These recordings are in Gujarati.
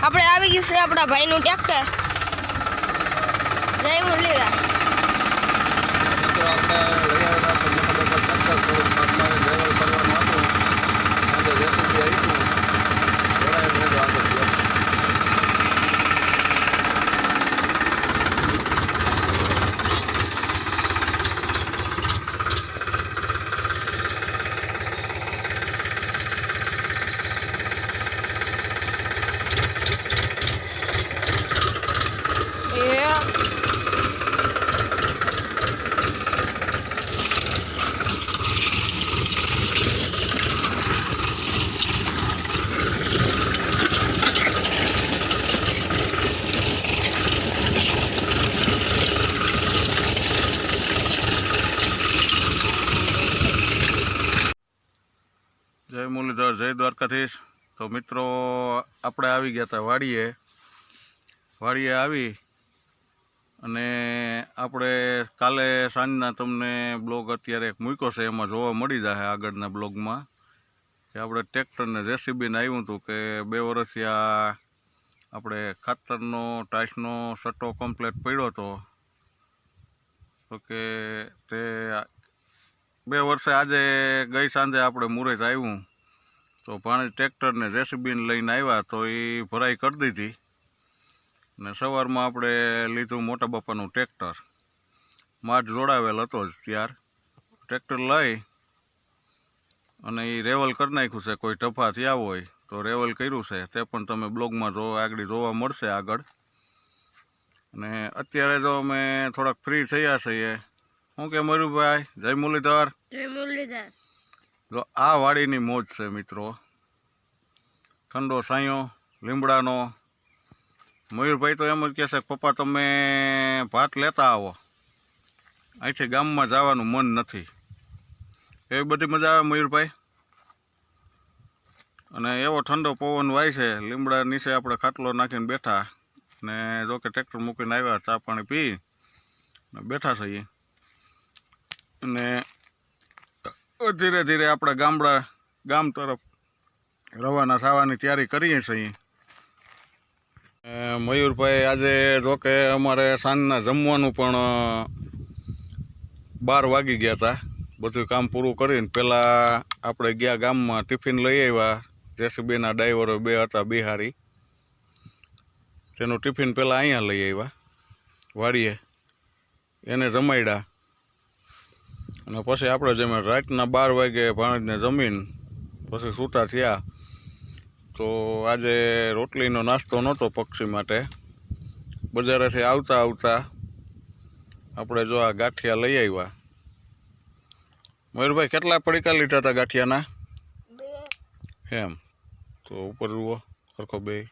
આપણે આવી ગયું છે આપણા ભાઈનું ટ્રેક્ટર. જય મુરલીધર. તો આપણે લઈ આવેલા તો મોટા ટ્રેક્ટર થોડુંક મારે ડ્રાઈવર કરવાનું હતું. આજે રેસીપી આવીશું જોડાયેલ રહેજો આગળ. જય મુરલીધર, જય દ્વારકાધીશ. તો મિત્રો આપણે આવી ગયા હતા વાડીએ આવી અને આપણે કાલે સાંજના તમને બ્લોગ અત્યારે એક મૂક્યો છે, એમાં જોવા મળી જાય આગળના બ્લોગમાં કે આપણે ટ્રેક્ટરને જેસીબીને આવ્યું હતું કે 2 વર્ષથી આ આપણે ખાતરનો ટાઈસનો સટ્ટો કમ્પ્લીટ પડ્યો હતો. તો કે તે 2 વર્ષે આજે ગઈ સાંજે આપણે મુરત આવ્યું તો પાણી ટ્રેક્ટરને જેસીબીને લઈને આવ્યા તો એ ભરાઈ કરી દીધી ને સવારમાં આપણે લીધું મોટા બાપાનું ટ્રેક્ટર. માટ જોડાવેલ હતો જ ત્યાર ટ્રેક્ટર લઈ અને એ રેવલ કરી નાખ્યું છે. કોઈ ટફા થયા હોય તો રેવલ કર્યું છે, તે પણ તમે બ્લોગમાં આગળ જોવા મળશે આગળ. અને અત્યારે જો અમે થોડાક ફ્રી થયા છીએ. શું કે મયુરભાઈ? જય મુરલીધર. જય મુરલીધર. જો આ વાડીની મોજ છે મિત્રો, ઠંડો સાંયો લીમડાનો. મયુરભાઈ તો એમ જ કહેશે કે પપ્પા તમે ભાત લેતા આવો, અહીંથી ગામમાં જવાનું મન નથી. એવી બધી મજા આવે મયુરભાઈ. અને એવો ઠંડો પવન વાય છે, લીમડા નીચે આપણે ખાટલો નાખીને બેઠા ને જો કે ટ્રેક્ટર મૂકીને આવ્યા, ચા પાણી પી ને બેઠા છીએ. અને ધીરે ધીરે આપણે ગામ તરફ રવાના થવાની તૈયારી કરીએ છીએ. મયુરભાઈ આજે જોકે અમારે સાંજના જમવાનું પણ 12 વાગી ગયા હતા. બધું કામ પૂરું કરીને પહેલાં આપણે ગયા ગામમાં, ટિફિન લઈ આવ્યા. જેસીબીના ડ્રાઈવરો 2 હતા બિહારી, તેનું ટિફિન પહેલાં અહીંયા લઈ આવ્યા વાડીએ, એને જમાડ્યા. અને પછી આપણે જમીન રાતના 12 વાગે ભાણેજને જમીન પછી છૂટા થયા. તો આજે રોટલીનો નાસ્તો નહોતો પક્ષી માટે. બજારેથી આવતા આપણે જો આ ગાંઠિયા લઈ આવ્યા. મયુરભાઈ કેટલા પડીકા લીધા હતા ગાંઠિયાના? 2. એમ તો ઉપર જુઓ સરખો 2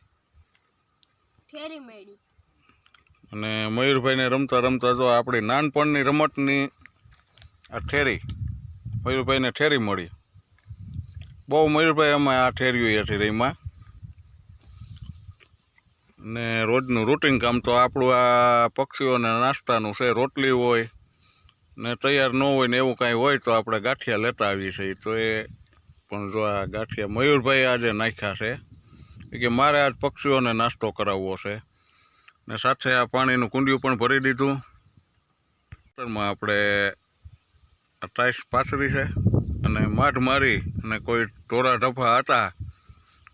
ફેરી મેળી. અને મયુરભાઈને રમતા રમતા જો આપણી નાનપણની રમતની આ ઠેરી, મયુરભાઈને ઠેરી મળી. બહુ મયુરભાઈ અમે આ ઠેરીઓ હતી રહીમાં. ને રોજનું રૂટિન કામ તો આપણું આ પક્ષીઓને નાસ્તાનું છે. રોટલી હોય ને તૈયાર ન હોય ને એવું કાંઈ હોય તો આપણે ગાંઠિયા લેતા આવીએ છીએ. તો એ પણ જો આ ગાંઠિયા મયુરભાઈ આજે નાખ્યા છે કે મારે આજ પક્ષીઓને નાસ્તો કરાવવો છે. ને સાથે આ પાણીનું કુંડિયું પણ ભરી દીધું. આપણે ટાઈસ પાથરી છે અને માઠ મારી અને કોઈ ઢોરા ઢફા હતા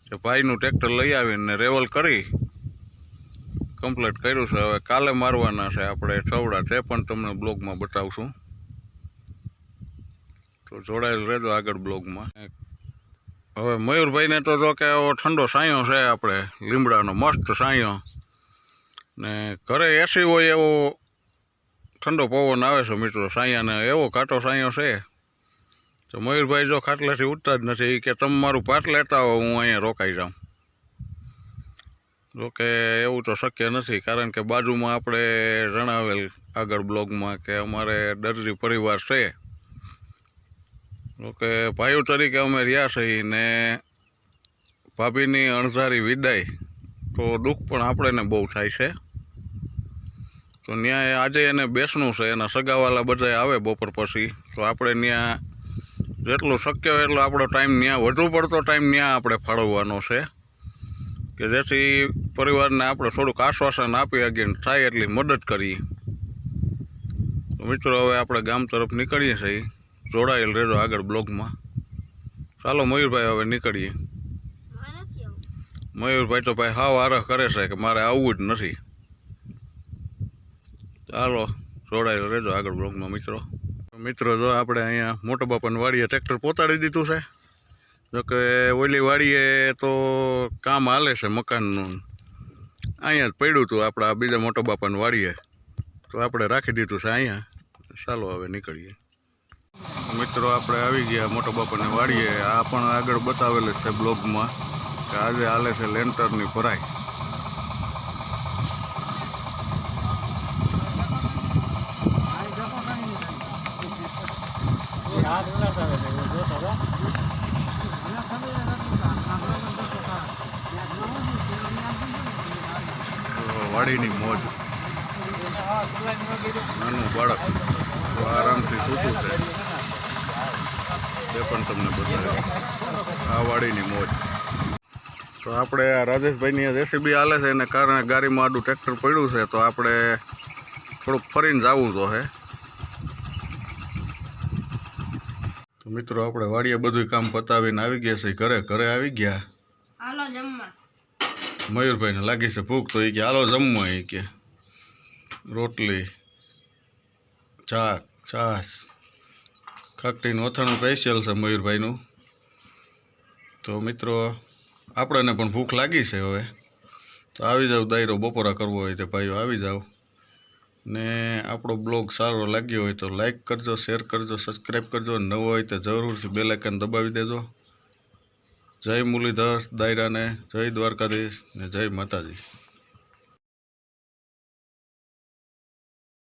કે ભાઈનું ટ્રેક્ટર લઈ આવીને રેવલ કરી કમ્પ્લીટ કર્યું છે. હવે કાલે મારવાના છે આપણે ચવડા, તે પણ તમને બ્લોગમાં બતાવશું. તો જોડાયેલ રહેજો આગળ બ્લોગમાં. હવે મયુરભાઈને તો જો કે એવો ઠંડો સાંયો છે આપણે લીમડાનો, મસ્ત સાંયો. ને ઘરે એસી હોય એવો ઠંડો પવન આવે છે મિત્રો. સાંયાને એવો કાંટો સાંયો છે તો મયુરભાઈ જો ખાટલાથી ઉઠતા જ નથી કે તમે મારું ભાત લેતા હો, હું અહીંયા રોકાઈ જાઉં. જોકે એવું તો શક્ય નથી, કારણ કે બાજુમાં આપણે જણાવેલ આગળ બ્લોગમાં કે અમારે દરજી પરિવાર છે. જોકે ભાઈઓ તરીકે અમે રહ્યા છીએ ને ભાભીની અણધારી વિદાય તો દુઃખ પણ આપણને બહુ થાય છે. તો ત્યાં આજે એને બેસણું છે, એના સગાવાલા બધા આવે બપોર પછી. તો આપણે ત્યાં જેટલું શક્ય હોય એટલો આપણો ટાઈમ ત્યાં વધુ પડતો ટાઈમ ત્યાં આપણે ફાળવવાનો છે કે જેથી પરિવારને આપણે થોડુંક આશ્વાસન આપી શકીએ ને થાય એટલી મદદ કરીએ. તો મિત્રો હવે આપણે ગામ તરફ નીકળીએ છીએ. જોડાયેલ રહેજો આગળ બ્લોગમાં. ચાલો મયુરભાઈ હવે નીકળીએ. મયુરભાઈ તો ભાઈ હાવ આરહ કરે છે કે મારે આવવું જ નથી. ચાલો જોડાયેલ રહેજો આગળ બ્લોગમાં મિત્રો જો આપણે અહીંયા મોટા બાપાની વાડીએ ટ્રેક્ટર પહોંચાડી દીધું છે. જોકે ઓલી વાડીએ તો કામ હાલે છે મકાનનું, અહીંયા જ પડ્યું હતું આપણા બીજા મોટા બાપાની વાડીએ, તો આપણે રાખી દીધું છે અહીંયા. ચાલો હવે નીકળીએ. મિત્રો આપણે આવી ગયા મોટા બાપાની વાડીએ. આ પણ આગળ બતાવેલ છે બ્લોગમાં કે આજે હાલે છે લેન્ટરની ભરાઈ. વાડીની મોજ, નાનું બાળક તો આરામથી સૂતું છે તે પણ તમને બતાવે. આ વાડીની મોજ. તો આપણે આ રાજેશભાઈની જેસીબી હાલે છે એને કારણે ગાડીમાં આડું ટ્રેક્ટર પડ્યું છે, તો આપણે થોડુંક ફરીને જવું જોઈએ. તો મિત્રો આપણે વાડીએ બધું કામ પતાવીને આવી ગયા છે ઘરે આવી ગયા. હાલો જમવા. મયુરભાઈને લાગી છે ભૂખ, તો એ કે હાલો જમવા. એ કે રોટલી, છાશ, ખાખરીનું અથાણું સ્પેશિયલ છે મયુરભાઈનું. તો મિત્રો આપણને પણ ભૂખ લાગી છે હવે, તો આવી જાવ. દાયરો બપોરા કરવો હોય તો ભાઈઓ આવી જાવ. ને આપણો બ્લોગ સારો લાગ્યો હોય તો લાઈક કરજો, શેર કરજો, સબસ્ક્રાઈબ કરજો. નવો હોય તો જરૂરથી બેલ આઇકન દબાવી દેજો. જય મુરલીધર દાયરાને, જય દ્વારકાધીશ ને જય માતાજી.